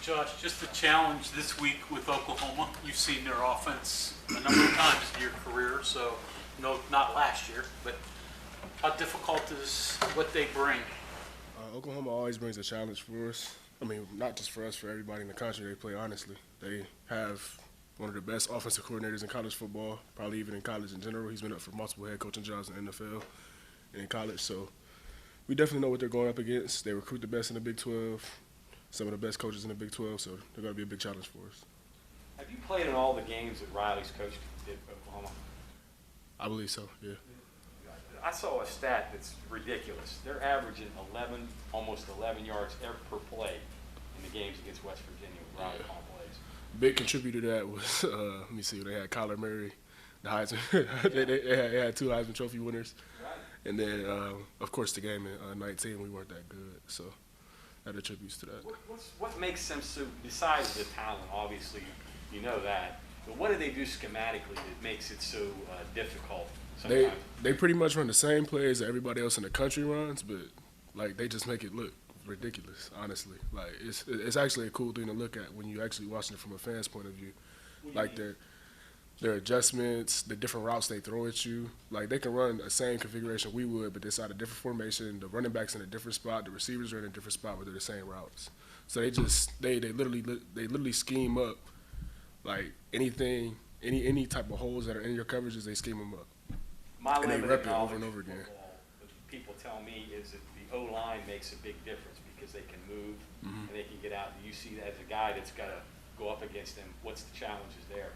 Josh, just a challenge this week with Oklahoma. You've seen their offense a number of times in your career, so no, not last year, but how difficult is what they bring? Oklahoma always brings a challenge for us. I mean, not just for us, for everybody in the country. They play honestly. They have one of the best offensive coordinators in college football, probably even in college in general. He's been up for multiple head coaching jobs in the NFL and in college, so we definitely know what they're going up against. They recruit the best in the Big 12, some of the best coaches in the Big 12, so they're going to be a big challenge for us. Have you played in all the games that Riley's coached at Oklahoma? I believe so, yeah. I saw a stat that's ridiculous. They're averaging almost 11 yards per play in the games against West Virginia with Riley calling plays. Big contributor to that was, let me see, they had Kyler Murray, the Heisman. they had 2 Heisman Trophy winners. Right. And then, of course, the game in 19, we weren't that good, so that attributes to that. What makes them so, besides the talent, obviously, you know that, but what do they do schematically that makes it so difficult sometimes? They pretty much run the same plays that everybody else in the country runs, but, like, they just make it look ridiculous, honestly. Like, it's actually a cool thing to look at when you're actually watching it from a fan's point of view. Like, their adjustments, the different routes they throw at you. Like, they can run the same configuration we would, but they're out a different formation. The running back's in a different spot. The receivers are in a different spot, but they're the same routes. So they literally scheme up, like, anything, any type of holes that are in your coverages, they scheme them up. My and they limited rep it knowledge over and over of again. football, what people tell me is that the O-line makes a big difference because they can move and they can get out. Do you see that as a guy that's got to go up against them? What's the challenges there?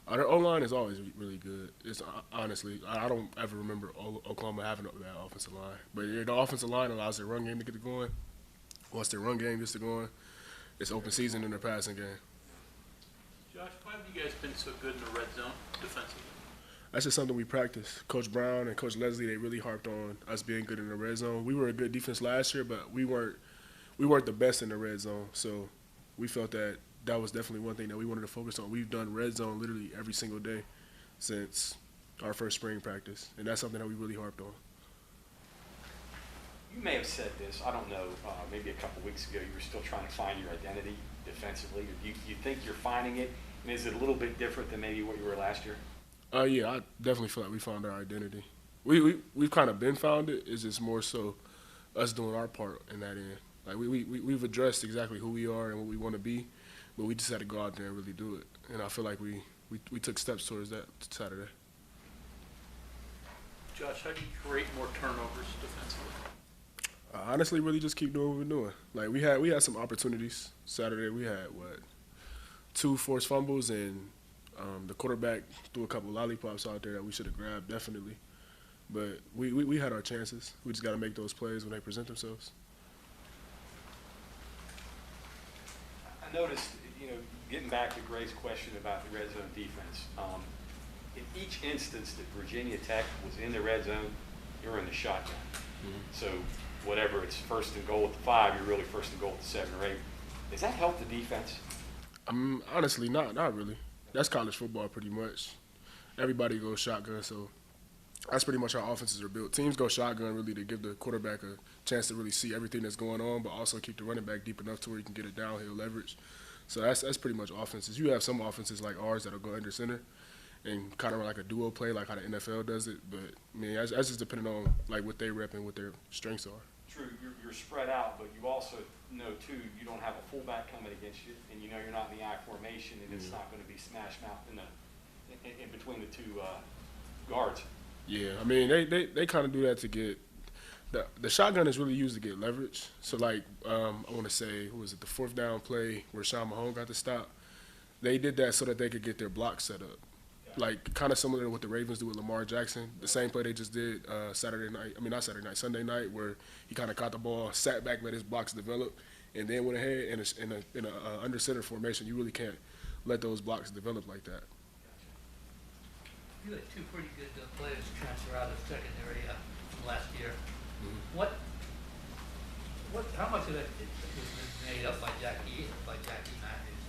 Their O-line is always really good. It's honestly, I don't ever remember Oklahoma having a bad offensive line. But the offensive line allows their run game to get going. Once their run game gets going, it's open season in their passing game. Josh, why have you guys been so good in the red zone defensively? That's just something we practice. Coach Brown and Coach Leslie, they really harped on us being good in the red zone. We were a good defense last year, but we weren't the best in the red zone. So we felt that was definitely one thing that we wanted to focus on. We've done red zone literally every single day since our first spring practice, and that's something that we really harped on. You may have said this, I don't know, maybe a couple weeks ago, you were still trying to find your identity defensively. Do you think you're finding it? And is it a little bit different than maybe what you were last year? Yeah, I definitely feel like we found our identity. We've kind of been found it. It's just more so us doing our part in that end. Like we've addressed exactly who we are and what we want to be, but we just had to go out there and really do it. And I feel like we took steps towards that Saturday. Josh, how do you create more turnovers defensively? Honestly, really just keep doing what we're doing. Like we had some opportunities Saturday. We had 2 forced fumbles and the quarterback threw a couple of lollipops out there that we should have grabbed definitely. But we had our chances. We just got to make those plays when they present themselves. I noticed, getting back to Gray's question about the red zone defense, in each instance that Virginia Tech was in the red zone, you're in the shotgun. So whatever, it's first and goal at the 5, you're really first and goal at the 7 or 8. Does that help the defense? Honestly, not really. That's college football pretty much. Everybody goes shotgun, so that's pretty much how offenses are built. Teams go shotgun really to give the quarterback a chance to really see everything that's going on, but also keep the running back deep enough to where you can get a downhill leverage. So that's pretty much offenses. You have some offenses like ours that'll go under center and kind of like a duo play, like how the NFL does it. But I mean, that's just depending on like what they rep and what their strengths are. True, you're spread out, but you also know too you don't have a fullback coming against you, and you know you're not in the I formation, and it's not going to be smash mouth in between the 2 guards. Yeah, I mean they kind of do that to get the shotgun is really used to get leverage. So like I want to say, what was it, the 4th down play where Sean Mahone got the stop? They did that so that they could get their block set up. Like kind of similar to what the Ravens do with Lamar Jackson. The same play they just did Sunday night, where he kind of caught the ball, sat back, let his blocks develop, and then went ahead in a under center formation. You really can't let those blocks develop like that. You had 2 pretty good players transfer out of secondary from last year. Mm-hmm. How much of that is made up by Jackie Matthews?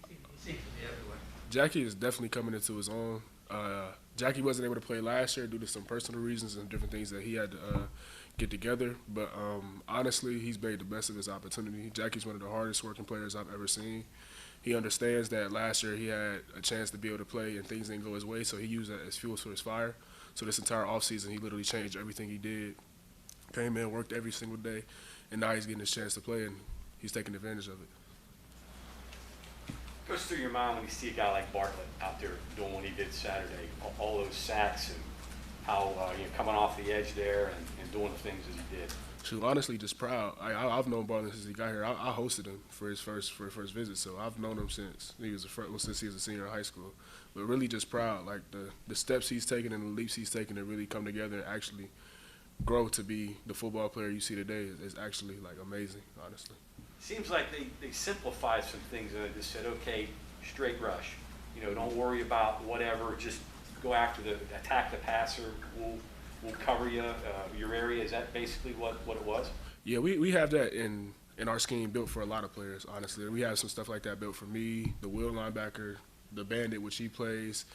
He seems to be everywhere. Jackie is definitely coming into his own. Jackie wasn't able to play last year due to some personal reasons and different things that he had to get together. But honestly, he's made the best of his opportunity. Jackie's one of the hardest working players I've ever seen. He understands that last year he had a chance to be able to play and things didn't go his way, so he used that as fuel for his fire. So this entire offseason, he literally changed everything he did, came in, worked every single day, and now he's getting his chance to play, and he's taking advantage of it. Goes through your mind when you see a guy like Bartlett out there doing what he did Saturday, all those sacks and how coming off the edge there and doing the things that he did. Shoot, honestly, just proud. I've known Bartlett since he got here. I hosted him for his first visit, so I've known him since he was since he was a senior in high school. But really, just proud. Like the steps he's taken and the leaps he's taken to really come together and actually grow to be the football player you see today is actually like amazing, honestly. Seems like they simplified some things and they just said, okay, straight rush. Don't worry about whatever. Just go after attack the passer. We'll cover your area. Is that basically what it was? Yeah, we have that in our scheme built for a lot of players, honestly. We have some stuff like that built for me, the wheel linebacker, the bandit, which he plays,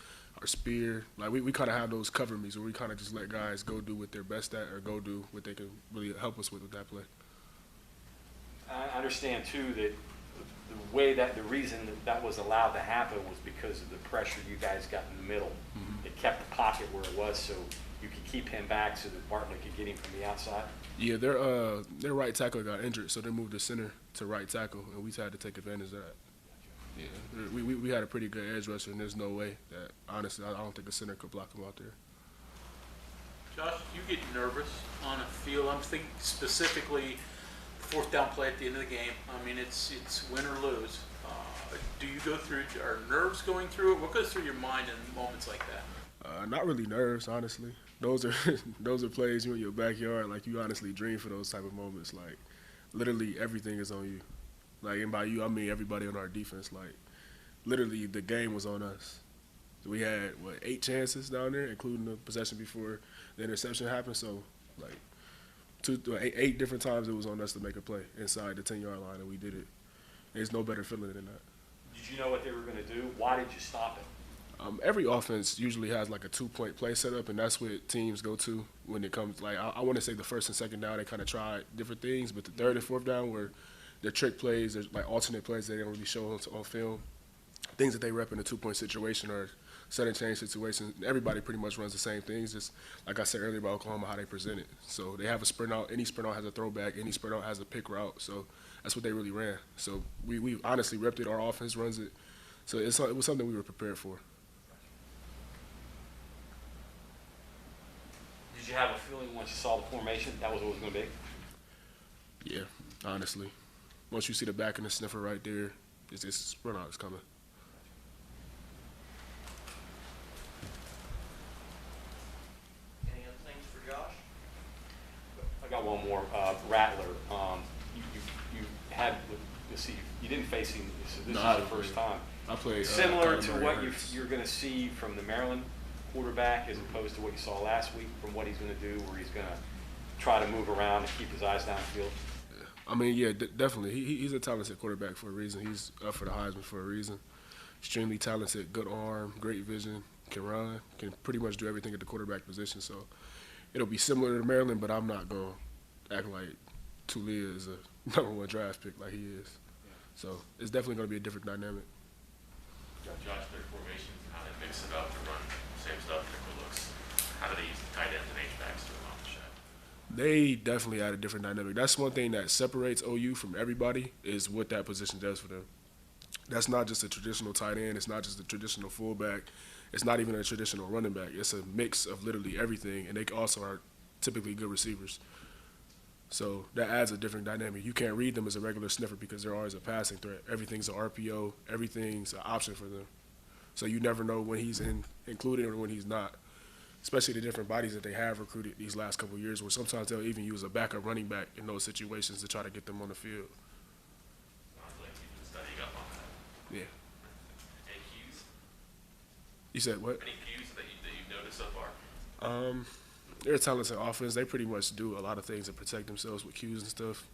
our spear. Like we kind of have those cover me's where we kind of just let guys go do what they're best at or go do what they can really help us with that play. I understand too that the reason that was allowed to happen was because of the pressure you guys got in the middle. Mm-hmm. It kept the pocket where it was, so you could keep him back so that Bartlett could get him from the outside. Yeah, their right tackle got injured, so they moved the center to right tackle, and we had to take advantage of that. Yeah, we had a pretty good edge rusher, and there's no way that, honestly, I don't think a center could block him out there. Josh, you get nervous on a field. I'm thinking specifically fourth down play at the end of the game. I mean, it's win or lose. Do you go through, are nerves going through it? What goes through your mind in moments like that? Not really nerves, honestly. Those are plays you in your backyard. Like, you honestly dream for those type of moments. Like, literally everything is on you. Like, and by you, I mean everybody on our defense. Like, literally the game was on us. We had, 8 chances down there, including the possession before the interception happened. So, like, 8 different times it was on us to make a play inside the 10-yard line, and we did it. There's no better feeling than that. Did you know what they were going to do? Why did you stop it? Every offense usually has like a 2-point play set up, and that's what teams go to when it comes. Like I want to say the first and second down, they kind of try different things, but the third and fourth down were their trick plays, there's like alternate plays they don't really show on film. Things that they rep in a 2-point situation or sudden change situation. Everybody pretty much runs the same things. Just like I said earlier about Oklahoma, how they present it. So they have a sprint out. Any sprint out has a throwback. Any sprint out has a pick route. So that's what they really ran. So we honestly repped it. Our offense runs it. So it was something we were prepared for. Did you have a feeling once you saw the formation that was what it was going to be? Yeah, honestly. Once you see the back and the sniffer right there, it's sprint out is coming. Any other things for Josh? I got one more. Rattler. You had. Let's see. You didn't face him. So this is the first time. I played similar to what you're going to see from the Maryland quarterback, as opposed to what you saw last week from what he's going to do, where he's going to try to move around and keep his eyes downfield. I mean, yeah, definitely. He's a talented quarterback for a reason. He's up for the Heisman for a reason. Extremely talented, good arm, great vision, can run, can pretty much do everything at the quarterback position. So it'll be similar to Maryland, but I'm not going to act like Tulia is a #1 draft pick like he is. Yeah. So it's definitely going to be a different dynamic. Josh, their formation, how they mix it up to run same stuff, different looks. How do they use the tight ends and H-backs to accomplish that? They definitely add a different dynamic. That's one thing that separates OU from everybody is what that position does for them. That's not just a traditional tight end. It's not just a traditional fullback. It's not even a traditional running back. It's a mix of literally everything, and they also are typically good receivers. So that adds a different dynamic. You can't read them as a regular sniffer because they're always a passing threat. Everything's an RPO. Everything's an option for them. So you never know when he's included or when he's not, especially the different bodies that they have recruited these last couple of years, where sometimes they'll even use a backup running back in those situations to try to get them on the field. Sounds like you've been studying up on that. Yeah. Any cues? You said what? Any cues that you've noticed so far? They're a talented offense. They pretty much do a lot of things to protect themselves with cues and stuff.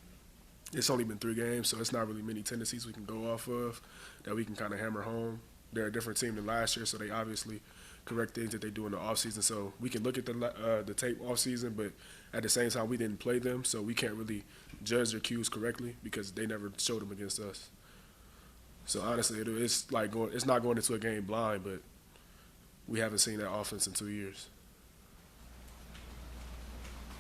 It's only been 3 games, so it's not really many tendencies we can go off of that we can kind of hammer home. They're a different team than last year, so they obviously correct things that they do in the offseason. So we can look at the tape offseason, but at the same time, we didn't play them, so we can't really judge their cues correctly because they never showed them against us. So honestly, it's not going into a game blind, but we haven't seen that offense in 2 years.